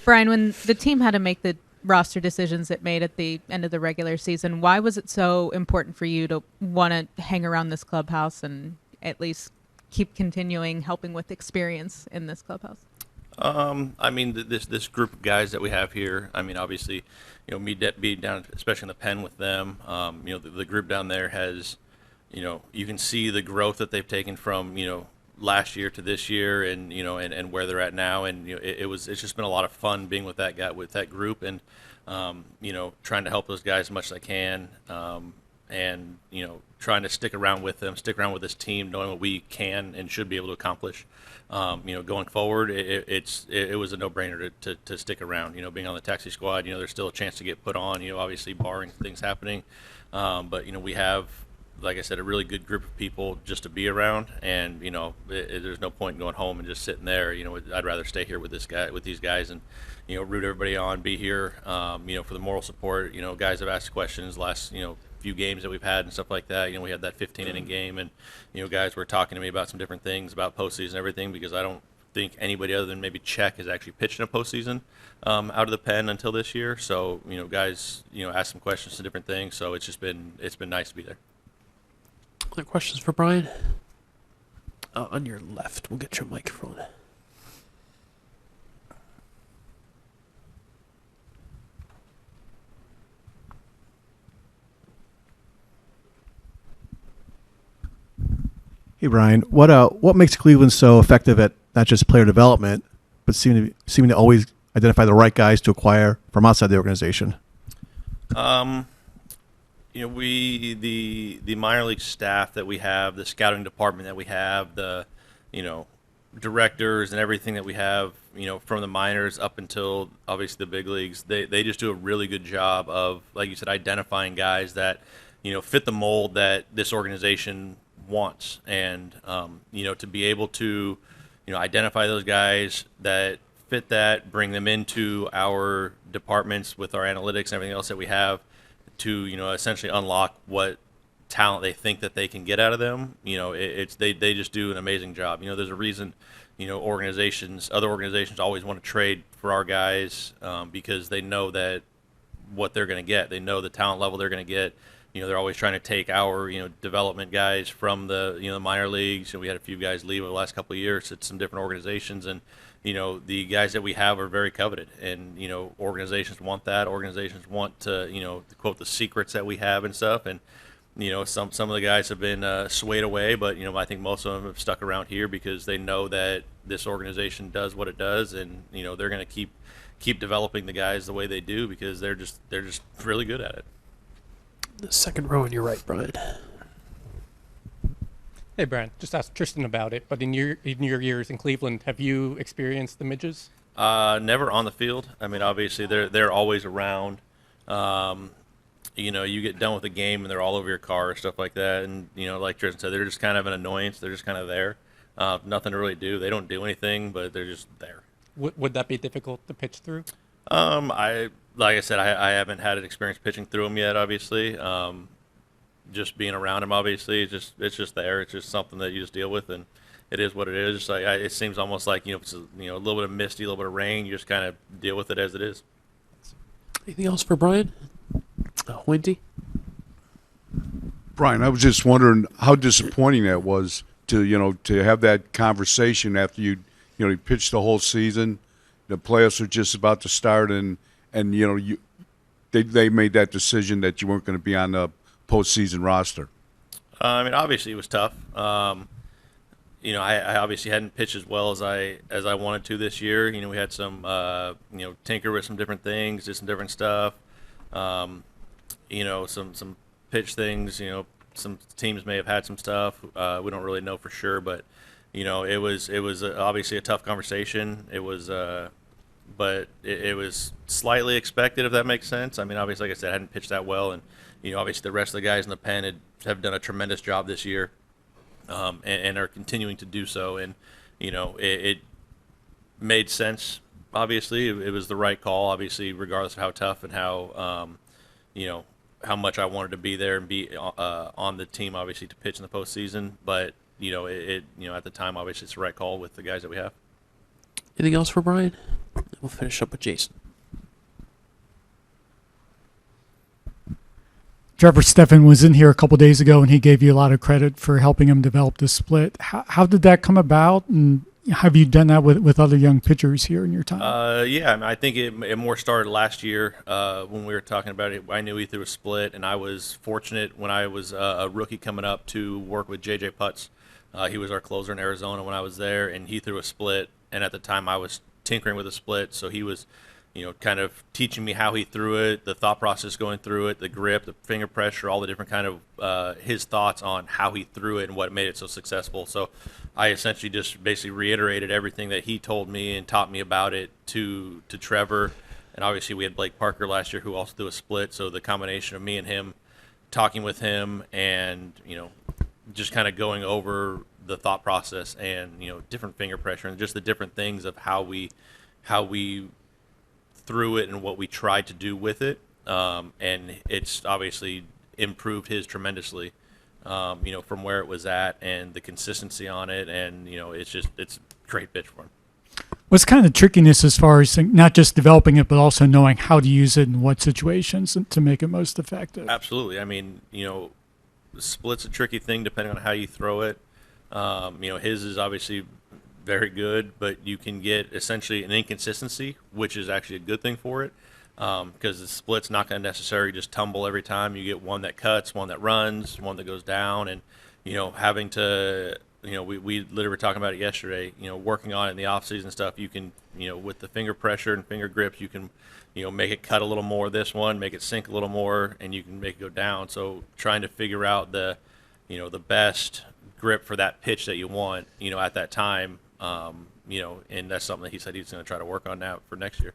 Bryan, when the team had to make the roster decisions it made at the end of the regular season, why was it so important for you to want to hang around this clubhouse and at least keep continuing helping with experience in this clubhouse? I mean, this group of guys that we have here. I mean, obviously, me being down, especially in the pen with them. The group down there has, you can see the growth that they've taken from, last year to this year, and and where they're at now. And it's just been a lot of fun being with that group, and trying to help those guys as much as I can. And trying to stick around with them, stick around with this team, knowing what we can and should be able to accomplish. Going forward, it was a no-brainer to stick around. Being on the taxi squad, there's still a chance to get put on. Obviously barring things happening, but we have, like I said, a really good group of people just to be around, and there's no point in going home and just sitting there. I'd rather stay here with these guys, and root everybody on, be here, for the moral support. Guys have asked questions last few games that we've had and stuff like that. We had that 15-inning game, and guys were talking to me about some different things about postseason and everything, because I don't think anybody other than maybe Czech has actually pitched in a postseason out of the pen until this year. So guys asked some questions to different things. So it's been nice to be there. Other questions for Bryan? On your left, we'll get your microphone. Hey Bryan, what makes Cleveland so effective at not just player development, but seeming to always identify the right guys to acquire from outside the organization? The minor league staff that we have, the scouting department that we have, the directors and everything that we have, from the minors up until obviously the big leagues, they just do a really good job of, like you said, identifying guys that fit the mold that this organization wants, and to be able to identify those guys that fit that, bring them into our departments with our analytics and everything else that we have to essentially unlock what talent they think that they can get out of them. They just do an amazing job. There's a reason other organizations always want to trade for our guys, because they know that what they're going to get. They know the talent level they're going to get. They're always trying to take our, development guys from the, minor leagues. We had a few guys leave over the last couple of years at some different organizations, and, the guys that we have are very coveted, and, organizations want that. Organizations want to, to quote the secrets that we have and stuff. And, some of the guys have been swayed away, but, I think most of them have stuck around here because they know that this organization does what it does, and, they're going to keep developing the guys the way they do, because they're just really good at it. The second row on your right, Bryan. Hey, Bryan. Just ask Tristan about it. But in your years in Cleveland, have you experienced the midges? Never on the field. I mean, obviously they're always around. You get done with a game and they're all over your car or stuff like that. And like Tristan said, they're just kind of an annoyance. They're just kind of there. Nothing to really do. They don't do anything, but they're just there. Would that be difficult to pitch through? Like I said, I haven't had an experience pitching through them yet. Obviously, just being around them, obviously, it's just there. It's just something that you just deal with, and it is what it is. Just like it seems almost like if it's a little bit of misty, a little bit of rain, you just kind of deal with it as it is. Anything else for Bryan? Winty? Bryan, I was just wondering how disappointing that was to have that conversation after you pitched the whole season. The playoffs are just about to start, and they made that decision that you weren't going to be on the postseason roster. I mean, obviously it was tough. I obviously hadn't pitched as well as I wanted to this year. We had some tinker with some different things, did some different stuff. Some pitch things. Some teams may have had some stuff. We don't really know for sure, but it was obviously a tough conversation. It was. But it was slightly expected, if that makes sense. I mean, obviously, like I said, I hadn't pitched that well, and obviously the rest of the guys in the pen have done a tremendous job this year, and are continuing to do so. And it made sense. Obviously, it was the right call. Obviously, regardless of how tough and how how much I wanted to be there and be on the team, obviously to pitch in the postseason. But at the time, obviously, it's the right call with the guys that we have. Anything else for Bryan? We'll finish up with Jason. Trevor Steffen was in here a couple days ago, and he gave you a lot of credit for helping him develop the split. How did that come about, and have you done that with other young pitchers here in your time? Yeah, I mean, I think it more started last year when we were talking about it. I knew he threw a split, and I was fortunate when I was a rookie coming up to work with J.J. Putz. He was our closer in Arizona when I was there, and he threw a split. And at the time, I was tinkering with a split, so he was, kind of teaching me how he threw it, the thought process going through it, the grip, the finger pressure, all the different kind of his thoughts on how he threw it and what made it so successful. So I essentially just basically reiterated everything that he told me and taught me about it to Trevor. And obviously we had Blake Parker last year who also threw a split. So the combination of me and him talking with him and, just kind of going over the thought process and, different finger pressure and just the different things of how we through it and what we tried to do with it, and it's obviously improved his tremendously, from where it was at and the consistency on it, and it's a great pitch for him. What's kind of the trickiness as far as not just developing it, but also knowing how to use it in what situations to make it most effective? Absolutely. I mean, split's a tricky thing depending on how you throw it. His is obviously very good, but you can get essentially an inconsistency, which is actually a good thing for it, because the split's not going to necessarily just tumble every time. You get one that cuts, one that runs, one that goes down, and having to we literally were talking about it yesterday. Working on it in the off season stuff, you can with the finger pressure and finger grips, you can make it cut a little more. This one, make it sink a little more, and you can make it go down. So trying to figure out the the best grip for that pitch that you want at that time. And that's something that he said he's going to try to work on now for next year.